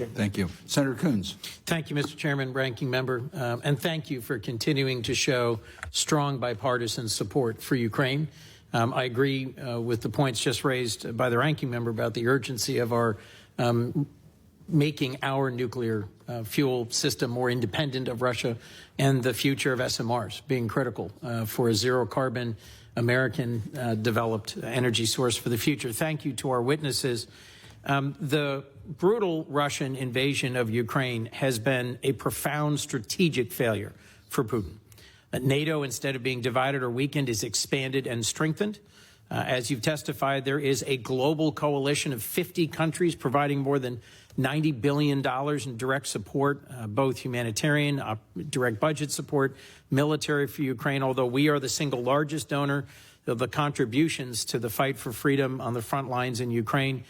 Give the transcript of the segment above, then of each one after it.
Chairman. Thank you. Senator Coons. Thank you, Mr. Chairman, Ranking Member, and thank you for continuing to show strong bipartisan support for Ukraine. I agree with the points just raised by the Ranking Member about the urgency of our making our nuclear fuel system more independent of Russia and the future of SMRs being critical for a zero-carbon American developed energy source for the future. Thank you to our witnesses. The brutal Russian invasion of Ukraine has been a profound strategic failure for Putin. NATO, instead of being divided or weakened, is expanded and strengthened. As you've testified, there is a global coalition of 50 countries providing more than $90 billion in direct support, both humanitarian, direct budget support, military for Ukraine, although we are the single largest donor. The contributions to the fight for freedom on the front lines in Ukraine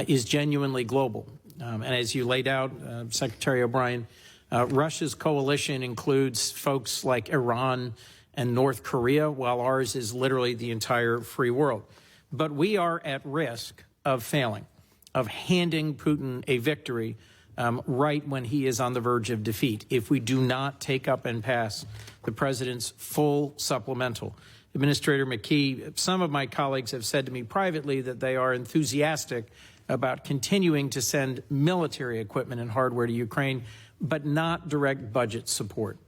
is genuinely global. And as you laid out, Secretary O'Brien, Russia's coalition includes folks like Iran and North Korea, while ours is literally the entire free world. But we are at risk of failing, of handing Putin a victory right when he is on the verge of defeat, if we do not take up and pass the president's full supplemental. Administrator McKee, some of my colleagues have said to me privately that they are enthusiastic about continuing to send military equipment and hardware to Ukraine, but not direct budget support.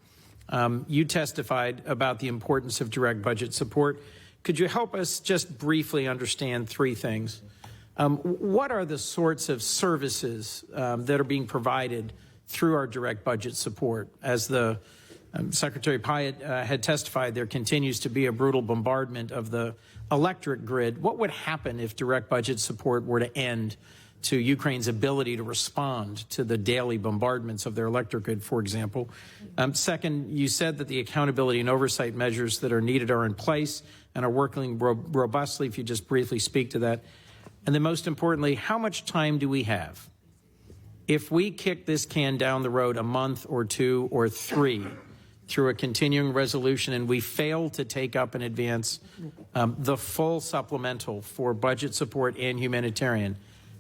You testified about the importance of direct budget support. Could you help us just briefly understand three things? What are the sorts of services that are being provided through our direct budget support? As the Secretary Pyatt had testified, there continues to be a brutal bombardment of the electric grid. What would happen if direct budget support were to end to Ukraine's ability to respond to the daily bombardments of their electric grid, for example? Second, you said that the accountability and oversight measures that are needed are in place and are working robustly. If you just briefly speak to that. And then most importantly, how much time do we have? If we kick this can down the road a month or two or three through a continuing resolution and we fail to take up in advance the full supplemental for budget support and humanitarian,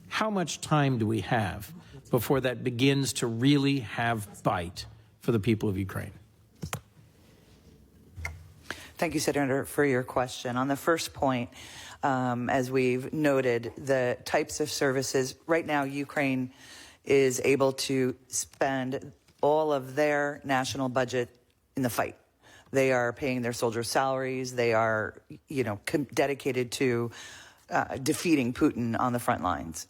how much time do we have before that begins to really have bite for the people of Ukraine? Thank you, Senator, for your question. On the first point, as we've noted, the types of services, right now Ukraine is able to spend all of their national budget in the fight. They are paying their soldiers' salaries. They are, dedicated to defeating Putin on the front lines.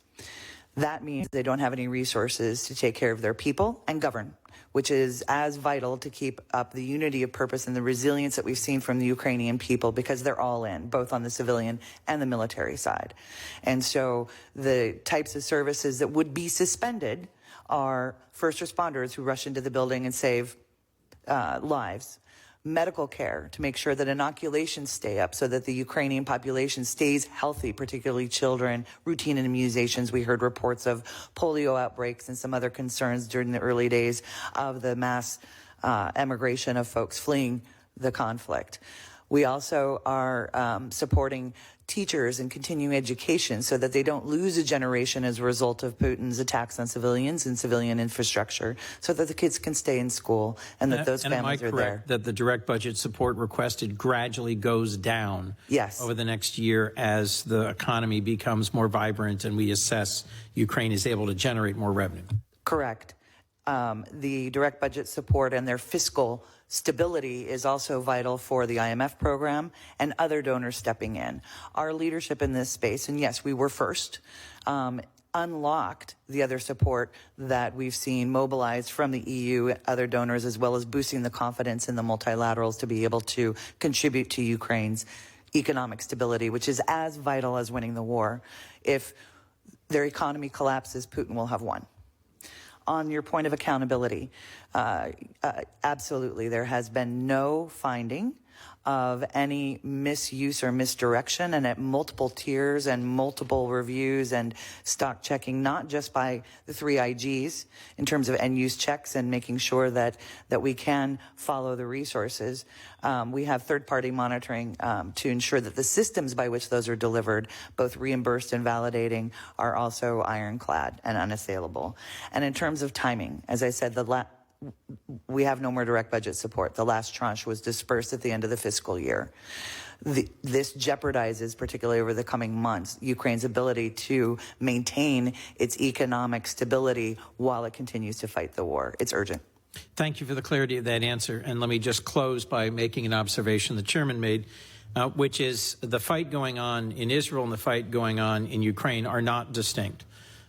That means they don't have any resources to take care of their people and govern, which is as vital to keep up the unity of purpose and the resilience that we've seen from the Ukrainian people, because they're all in, both on the civilian and the military side. And so the types of services that would be suspended are first responders who rush into the building and save lives, medical care to make sure that inoculations stay up so that the Ukrainian population stays healthy, particularly children, routine immunizations. We heard reports of polio outbreaks and some other concerns during the early days of the mass emigration of folks fleeing the conflict. We also are supporting teachers and continuing education so that they don't lose a generation as a result of Putin's attacks on civilians and civilian infrastructure, so that the kids can stay in school and that those families are there. Am I correct that the direct budget support requested gradually goes down over the next year as the economy becomes more vibrant and we assess Ukraine is able to generate more revenue? Correct. The direct budget support and their fiscal stability is also vital for the IMF program and other donors stepping in. Our leadership in this space, and yes, we were first, unlocked the other support that we've seen mobilized from the EU, other donors, as well as boosting the confidence in the multilaterals to be able to contribute to Ukraine's economic stability, which is as vital as winning the war. If their economy collapses, Putin will have won. On your point of accountability, absolutely, there has been no finding of any misuse or misdirection, and at multiple tiers and multiple reviews and stock checking, not just by the 3 IGs in terms of end use checks and making sure that we can follow the resources. We have third-party monitoring to ensure that the systems by which those are delivered, both reimbursed and validating, are also ironclad and unassailable. And in terms of timing, as I said, we have no more direct budget support. The last tranche was dispersed at the end of the fiscal year. This jeopardizes, particularly over the coming months, Ukraine's ability to maintain its economic stability while it continues to fight the war. It's urgent. Thank you for the clarity of that answer. And let me just close by making an observation the chairman made, which is the fight going on in Israel and the fight going on in Ukraine are not distinct.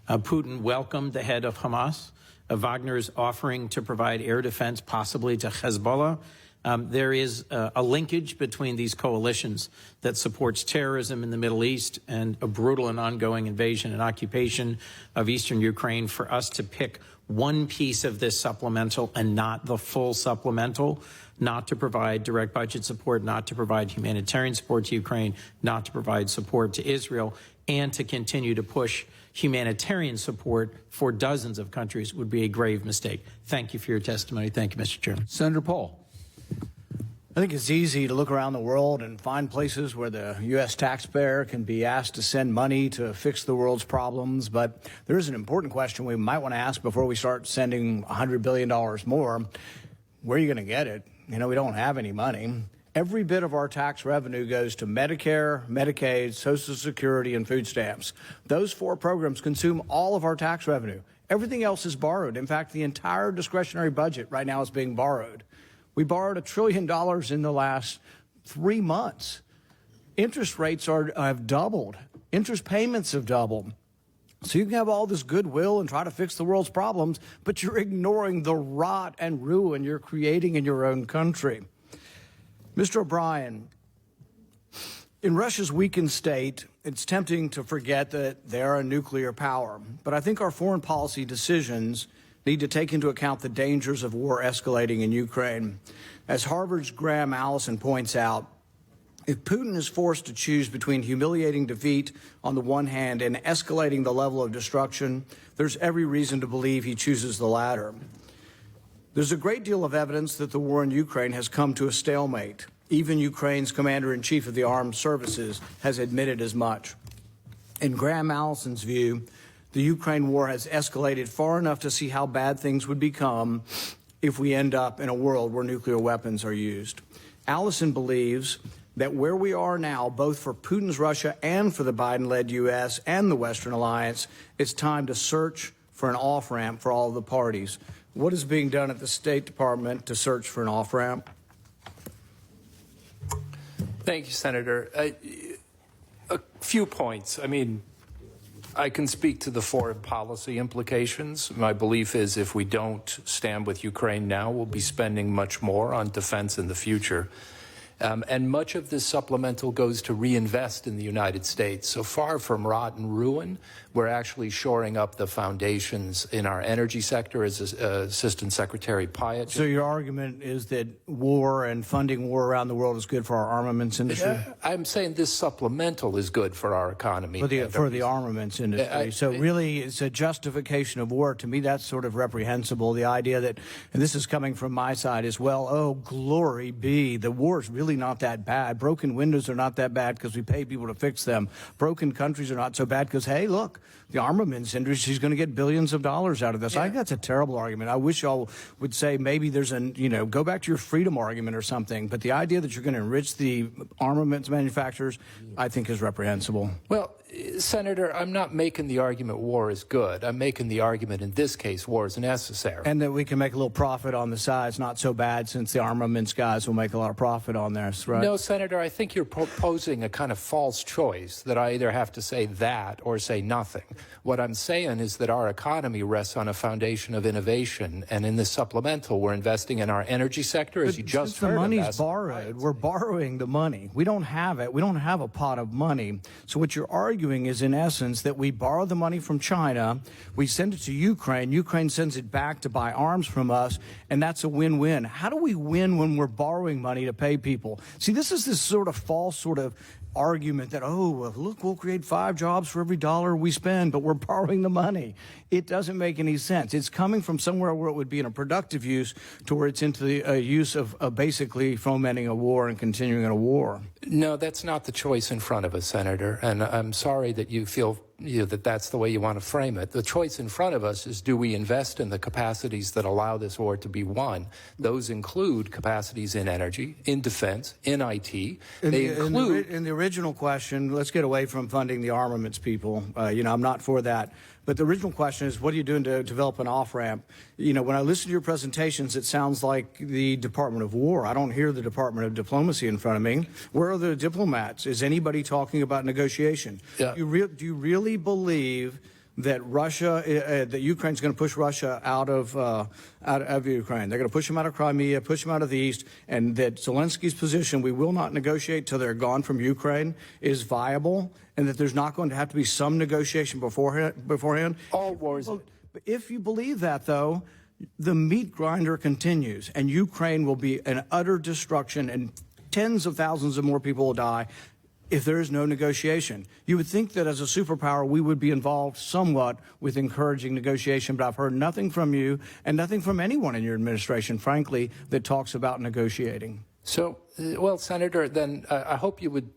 Putin welcomed the head of Hamas. Wagner's offering to provide air defense, possibly to Hezbollah. There is a linkage between these coalitions that supports terrorism in the Middle East and a brutal and ongoing invasion and occupation of eastern Ukraine. For us to pick one piece of this supplemental and not the full supplemental, not to provide direct budget support, not to provide humanitarian support to Ukraine, not to provide support to Israel, and to continue to push humanitarian support for dozens of countries would be a grave mistake. Thank you for your testimony. Thank you, Mr. Chairman. Senator Paul. I think it's easy to look around the world and find places where the U.S. taxpayer can be asked to send money to fix the world's problems, but there is an important question we might want to ask before we start sending $100 billion more. Where are you going to get it? You know, we don't have any money. Every bit of our tax revenue goes to Medicare, Medicaid, Social Security, and food stamps. Those 4 programs consume all of our tax revenue. Everything else is borrowed. In fact, the entire discretionary budget right now is being borrowed. We borrowed $1 trillion in the last 3 months. Interest rates have doubled. Interest payments have doubled. So you can have all this goodwill and try to fix the world's problems, but you're ignoring the rot and ruin you're creating in your own country. Mr. O'Brien, in Russia's weakened state, it's tempting to forget that they're a nuclear power. But I think our foreign policy decisions need to take into account the dangers of war escalating in Ukraine. As Harvard's Graham Allison points out, if Putin is forced to choose between humiliating defeat on the one hand and escalating the level of destruction, there's every reason to believe he chooses the latter. There's a great deal of evidence that the war in Ukraine has come to a stalemate. Even Ukraine's commander-in-chief of the armed services has admitted as much. In Graham Allison's view, the Ukraine war has escalated far enough to see how bad things would become if we end up in a world where nuclear weapons are used. Allison believes that where we are now, both for Putin's Russia and for the Biden-led U.S. and the Western alliance, it's time to search for an off-ramp for all of the parties. What is being done at the State Department to search for an off-ramp? Thank you, Senator. A few points. I mean, I can speak to the foreign policy implications. My belief is if we don't stand with Ukraine now, we'll be spending much more on defense in the future. And much of this supplemental goes to reinvest in the United States. So far from rot and ruin, we're actually shoring up the foundations in our energy sector, as Assistant Secretary Pyatt. So your argument is that war and funding war around the world is good for our armaments industry? I'm saying this supplemental is good for our economy. For the armaments industry. So really, it's a justification of war. To me, that's sort of reprehensible. The idea that, and this is coming from my side as well, oh, glory be, the war is really not that bad. Broken windows are not that bad because we pay people to fix them. Broken countries are not so bad because, hey, look, the armaments industry is going to get billions of dollars out of this. Yeah. I think that's a terrible argument. I wish y'all would say maybe there's go back to your freedom argument or something. But the idea that you're going to enrich the armaments manufacturers, I think is reprehensible. Well, Senator, I'm not making the argument war is good. I'm making the argument in this case war is necessary. And that we can make a little profit on the side. It's not so bad since the armaments guys will make a lot of profit on this, right? No, Senator, I think you're proposing a kind of false choice that I either have to say that or say nothing. What I'm saying is that our economy rests on a foundation of innovation, and in this supplemental, we're investing in our energy sector, as you just heard. The money's borrowed. We're borrowing the money. We don't have it. We don't have a pot of money. So what you're arguing arguing is, in essence, that we borrow the money from China, we send it to Ukraine, Ukraine sends it back to buy arms from us, and that's a win-win. How do we win when we're borrowing money to pay people? See, this is this sort of false sort of argument that, oh, well, look, we'll create 5 jobs for every dollar we spend, but we're borrowing the money. It doesn't make any sense. It's coming from somewhere where it would be in a productive use to where it's into the use of basically fomenting a war and continuing a war. No, that's not the choice in front of us, Senator. And I'm sorry that you feel that that's the way you want to frame it. The choice in front of us is, do we invest in the capacities that allow this war to be won? Those include capacities in energy, in defense, in IT. In the original question, let's get away from funding the armaments people. I'm not for that. But the original question is, what are you doing to develop an off-ramp? When I listen to your presentations, it sounds like the Department of War. I don't hear the Department of Diplomacy in front of me. Where are the diplomats? Is anybody talking about negotiation? Yeah. Do you really believe that that Ukraine's going to push Russia out of Ukraine? They're going to push them out of Crimea, push them out of the east, and that Zelensky's position, we will not negotiate till they're gone from Ukraine, is viable, and that there's not going to have to be some negotiation beforehand? All wars. Well, if you believe that, though, the meat grinder continues, and Ukraine will be an utter destruction, and tens of thousands of more people will die if there is no negotiation. You would think that as a superpower, we would be involved somewhat with encouraging negotiation, but I've heard nothing from you and nothing from anyone in your administration, frankly, that talks about negotiating. So, well, Senator, then I hope you would,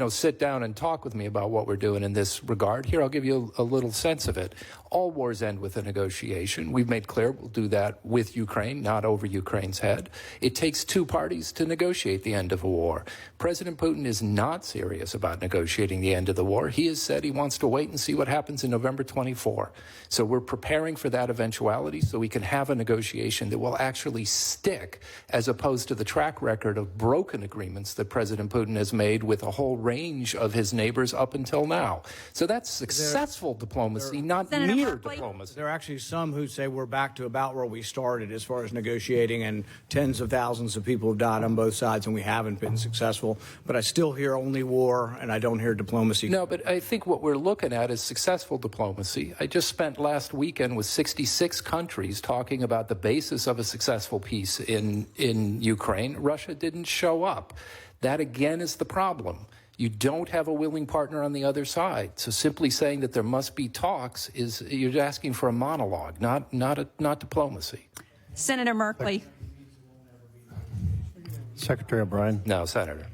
sit down and talk with me about what we're doing in this regard. Here, I'll give you a little sense of it. All wars end with a negotiation. We've made clear we'll do that with Ukraine, not over Ukraine's head. It takes 2 parties to negotiate the end of a war. President Putin is not serious about negotiating the end of the war. He has said he wants to wait and see what happens in November 24. So we're preparing for that eventuality so we can have a negotiation that will actually stick, as opposed to the track record of broken agreements that President Putin has made with a whole range of his neighbors up until now. So that's successful diplomacy, not mere diplomacy. There are actually some who say we're back to about where we started as far as negotiating, and tens of thousands of people have died on both sides, and we haven't been successful. But I still hear only war, and I don't hear diplomacy. No, but I think what we're looking at is successful diplomacy. I just spent last weekend with 66 countries talking about the basis of a successful peace in Ukraine. Russia didn't show up. That, again, is the problem. You don't have a willing partner on the other side. So simply saying that there must be talks is, you're asking for a monologue, not diplomacy. Senator Merkley. Secretary O'Brien. No, Senator.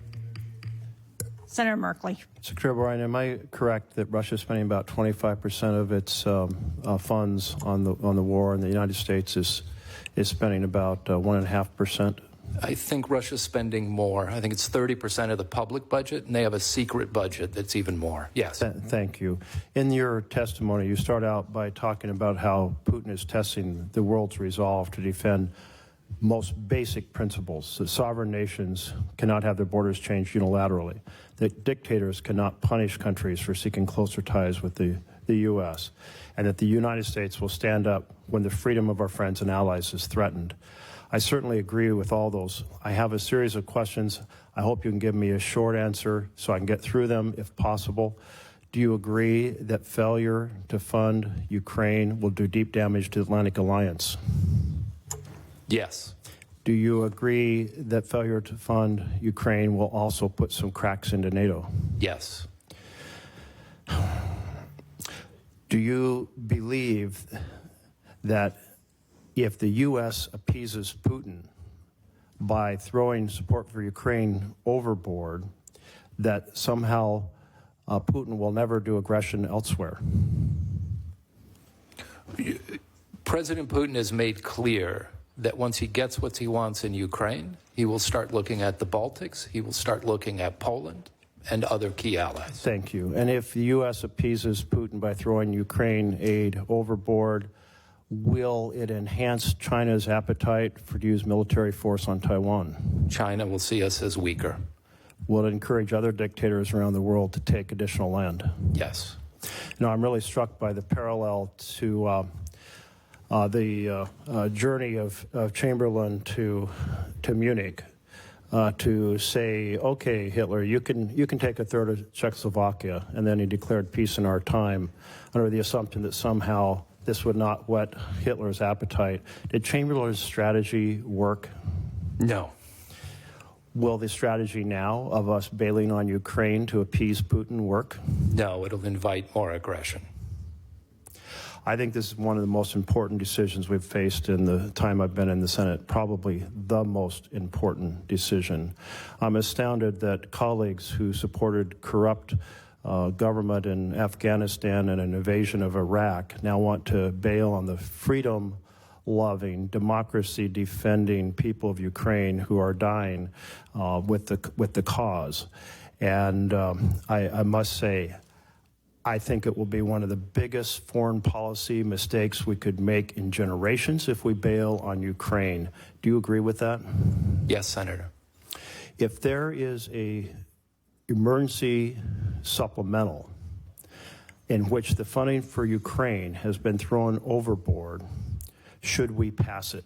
Senator Merkley. Secretary O'Brien, am I correct that Russia is spending about 25% of its funds on the war, and the United States is spending about 1.5%? I think Russia's spending more. I think it's 30% of the public budget, and they have a secret budget that's even more. Yes. Thank you. In your testimony, you start out by talking about how Putin is testing the world's resolve to defend most basic principles. That sovereign nations cannot have their borders changed unilaterally. That dictators cannot punish countries for seeking closer ties with the U.S. And that the United States will stand up when the freedom of our friends and allies is threatened. I certainly agree with all those. I have a series of questions. I hope you can give me a short answer so I can get through them if possible. Do you agree that failure to fund Ukraine will do deep damage to the Atlantic Alliance? Yes. Do you agree that failure to fund Ukraine will also put some cracks into NATO? Yes. Do you believe that if the U.S. appeases Putin by throwing support for Ukraine overboard, that somehow Putin will never do aggression elsewhere? President Putin has made clear that once he gets what he wants in Ukraine, he will start looking at the Baltics, he will start looking at Poland and other key allies. Thank you. And if the U.S. appeases Putin by throwing Ukraine aid overboard, will it enhance China's appetite to use military force on Taiwan? China will see us as weaker. Will it encourage other dictators around the world to take additional land? Yes. Now, I'm really struck by the parallel to the journey of Chamberlain to Munich. to say, okay, Hitler, you can take a third of Czechoslovakia, and then he declared peace in our time under the assumption that somehow this would not whet Hitler's appetite. Did Chamberlain's strategy work? No. Will the strategy now of us bailing on Ukraine to appease Putin work? No, it'll invite more aggression. I think this is one of the most important decisions we've faced in the time I've been in the Senate, probably the most important decision. I'm astounded that colleagues who supported corrupt government in Afghanistan and an invasion of Iraq now want to bail on the freedom-loving, democracy-defending people of Ukraine who are dying with the cause. And I must say, I think it will be one of the biggest foreign policy mistakes we could make in generations if we bail on Ukraine. Do you agree with that? Yes, Senator. If there is a emergency supplemental in which the funding for Ukraine has been thrown overboard, should we pass it?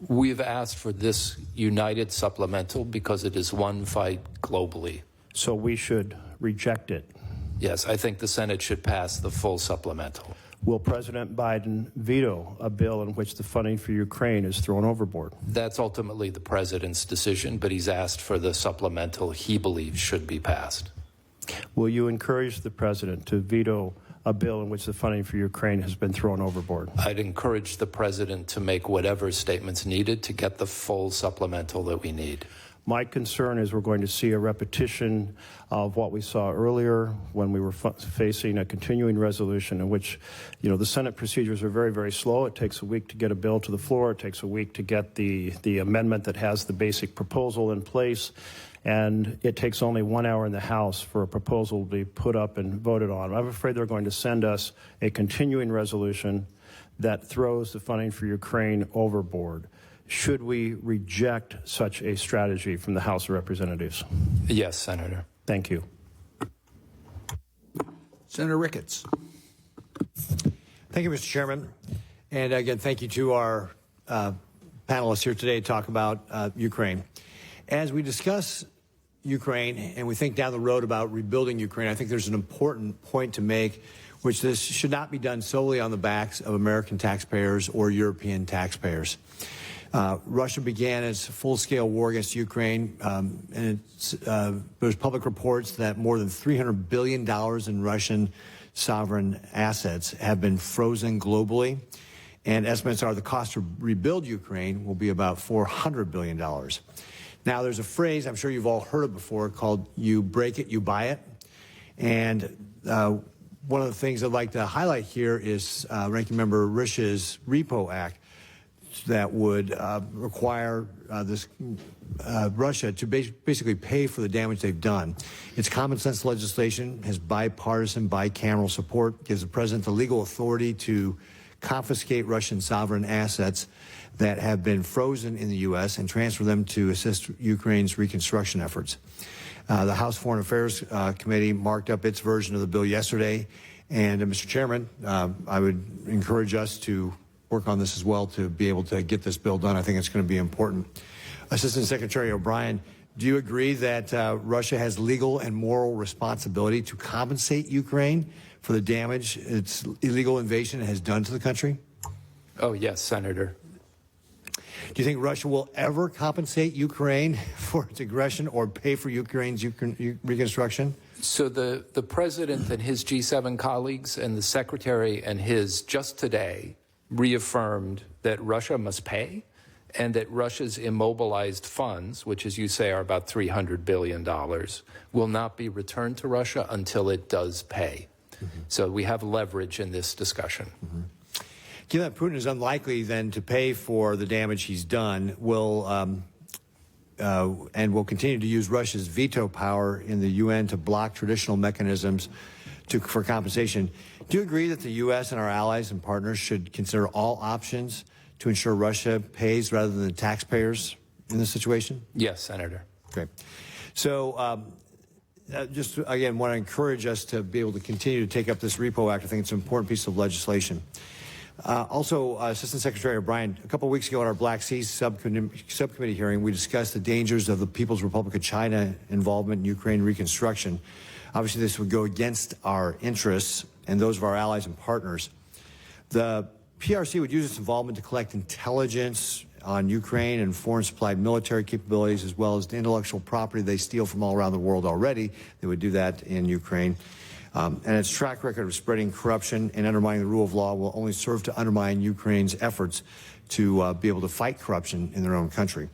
We've asked for this united supplemental because it is one fight globally. So we should reject it. Yes, I think the Senate should pass the full supplemental. Will President Biden veto a bill in which the funding for Ukraine is thrown overboard? That's ultimately the president's decision, but he's asked for the supplemental he believes should be passed. Will you encourage the president to veto a bill in which the funding for Ukraine has been thrown overboard? I'd encourage the president to make whatever statements needed to get the full supplemental that we need. My concern is we're going to see a repetition of what we saw earlier when we were facing a continuing resolution in which, the Senate procedures are very, very slow. It takes a week to get a bill to the floor. It takes a week to get the amendment that has the basic proposal in place. And it takes only 1 hour in the House for a proposal to be put up and voted on. I'm afraid they're going to send us a continuing resolution that throws the funding for Ukraine overboard. Should we reject such a strategy from the House of Representatives? Yes, Senator. Thank you. Senator Ricketts. Thank you, Mr. Chairman. And again, thank you to our panelists here today to talk about Ukraine. As we discuss Ukraine and we think down the road about rebuilding Ukraine, I think there's an important point to make, which this should not be done solely on the backs of American taxpayers or European taxpayers. Russia began its full-scale war against Ukraine, and there's public reports that more than $300 billion in Russian sovereign assets have been frozen globally, and estimates are the cost to rebuild Ukraine will be about $400 billion. Now, there's a phrase, I'm sure you've all heard it before, called you break it, you buy it, and one of the things I'd like to highlight here is Ranking Member Rish's Repo Act, that would require Russia to basically pay for the damage they've done. It's common sense legislation, has bipartisan, bicameral support, gives the president the legal authority to confiscate Russian sovereign assets that have been frozen in the U.S. and transfer them to assist Ukraine's reconstruction efforts. The House Foreign Affairs Committee marked up its version of the bill yesterday, and Mr. Chairman, I would encourage us to work on this as well to be able to get this bill done. I think it's going to be important. Assistant Secretary O'Brien, do you agree that Russia has legal and moral responsibility to compensate Ukraine for the damage its illegal invasion has done to the country? Oh, yes, Senator. Do you think Russia will ever compensate Ukraine for its aggression or pay for Ukraine's reconstruction? So the president and his G7 colleagues and the secretary and his just today reaffirmed that Russia must pay and that Russia's immobilized funds, which as you say are about $300 billion, will not be returned to Russia until it does pay. So we have leverage in this discussion. Given that Putin is unlikely then to pay for the damage he's done, and will continue to use Russia's veto power in the UN to block traditional mechanisms for compensation, do you agree that the U.S. and our allies and partners should consider all options to ensure Russia pays rather than the taxpayers in this situation? Yes, Senator. Great. So just, again, want to encourage us to be able to continue to take up this Repo Act. I think it's an important piece of legislation. Also, Assistant Secretary O'Brien, a couple of weeks ago at our Black Sea subcommittee hearing, we discussed the dangers of the People's Republic of China involvement in Ukraine reconstruction. Obviously, this would go against our interests and those of our allies and partners. The PRC would use its involvement to collect intelligence on Ukraine and foreign supplied military capabilities, as well as the intellectual property they steal from all around the world already. They would do that in Ukraine. And its track record of spreading corruption and undermining the rule of law will only serve to undermine Ukraine's efforts to be able to fight corruption in their own country.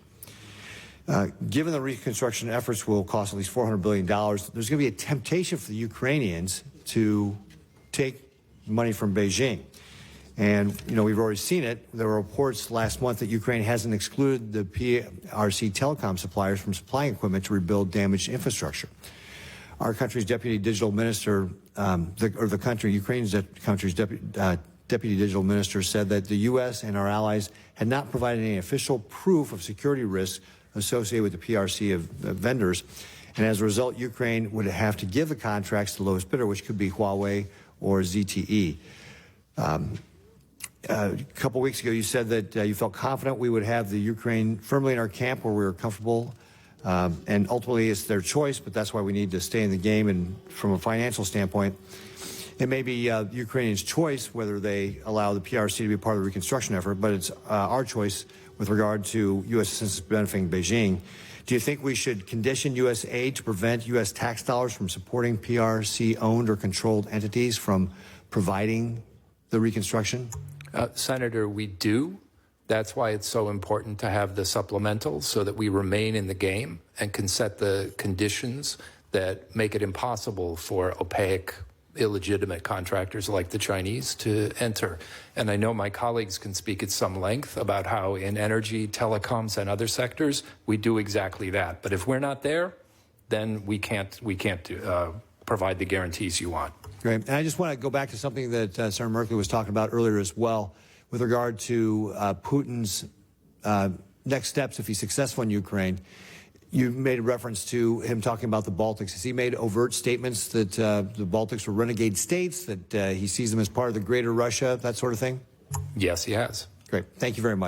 Given the reconstruction efforts will cost at least $400 billion, there's going to be a temptation for the Ukrainians to take money from Beijing. And, you know, we've already seen it. There were reports last month that Ukraine hasn't excluded the PRC telecom suppliers from supplying equipment to rebuild damaged infrastructure. Our country's deputy digital minister, Ukraine's country's deputy digital minister said that the U.S. and our allies had not provided any official proof of security risks associated with the PRC of vendors. And as a result, Ukraine would have to give the contracts to the lowest bidder, which could be Huawei or ZTE. A couple weeks ago, you said that you felt confident we would have the Ukraine firmly in our camp where we were comfortable. And ultimately, it's their choice, but that's why we need to stay in the game. And from a financial standpoint, it may be Ukrainians' choice whether they allow the PRC to be part of the reconstruction effort, but it's our choice with regard to U.S. assistance benefiting Beijing. Do you think we should condition U.S. aid to prevent U.S. tax dollars from supporting PRC-owned or controlled entities from providing the reconstruction? Senator, we do. That's why it's so important to have the supplementals so that we remain in the game and can set the conditions that make it impossible for opaque, illegitimate contractors like the Chinese to enter. And I know my colleagues can speak at some length about how in energy, telecoms, and other sectors, we do exactly that. But if we're not there, then we can't provide the guarantees you want. Great. And I just want to go back to something that Senator Merkley was talking about earlier as well, with regard to Putin's next steps if he's successful in Ukraine. You made a reference to him talking about the Baltics. Has he made overt statements that the Baltics were renegade states, that he sees them as part of the greater Russia, that sort of thing? Yes, he has. Great. Thank you very much.